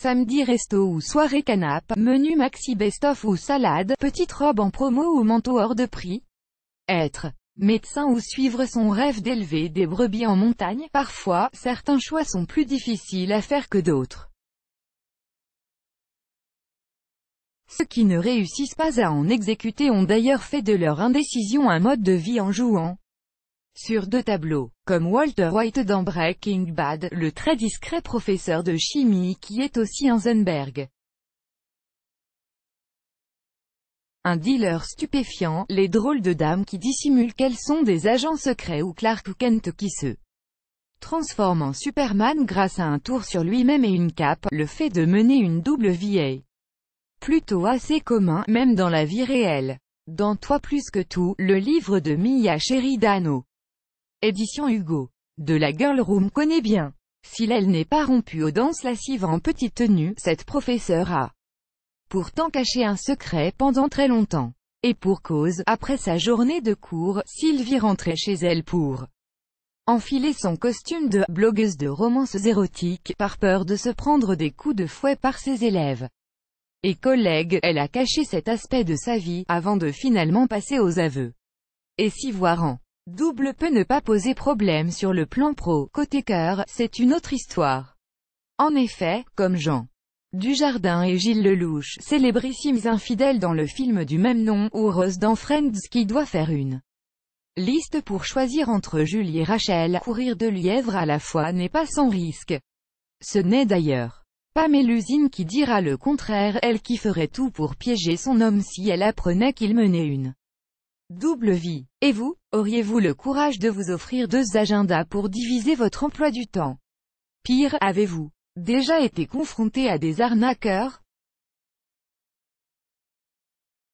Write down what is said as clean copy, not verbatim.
Samedi resto ou soirée canap, menu maxi best-of ou salade, petite robe en promo ou manteau hors de prix. Être médecin ou suivre son rêve d'élever des brebis en montagne. Parfois, certains choix sont plus difficiles à faire que d'autres. Ceux qui ne réussissent pas à en exécuter ont d'ailleurs fait de leur indécision un mode de vie en jouant sur deux tableaux, comme Walter White dans Breaking Bad, le très discret professeur de chimie qui est aussi un Heisenberg. Un dealer stupéfiant, les drôles de dames qui dissimulent qu'elles sont des agents secrets ou Clark Kent qui se transforme en Superman grâce à un tour sur lui-même et une cape. Le fait de mener une double vie est plutôt assez commun, même dans la vie réelle. Dans Toi plus que tout, le livre de Mia Sheridano. Édition Hugo. De la Girl Room connaît bien. Si elle n'est pas rompue aux danses lascives en petite tenue, cette professeure a pourtant caché un secret pendant très longtemps. Et pour cause, après sa journée de cours, Sylvie rentrait chez elle pour enfiler son costume de blogueuse de romances érotiques, par peur de se prendre des coups de fouet par ses élèves et collègues. Elle a caché cet aspect de sa vie, avant de finalement passer aux aveux. Et si voir en double peut ne pas poser problème sur le plan pro, côté cœur, c'est une autre histoire. En effet, comme Jean Dujardin et Gilles Lelouch, célébrissimes infidèles dans le film du même nom, ou Rose dans Friends qui doit faire une liste pour choisir entre Julie et Rachel, courir deux lièvres à la fois n'est pas sans risque. Ce n'est d'ailleurs pas Mélusine qui dira le contraire, elle qui ferait tout pour piéger son homme si elle apprenait qu'il menait une double vie. Et vous, auriez-vous le courage de vous offrir deux agendas pour diviser votre emploi du temps? Pire, avez-vous déjà été confronté à des arnaqueurs?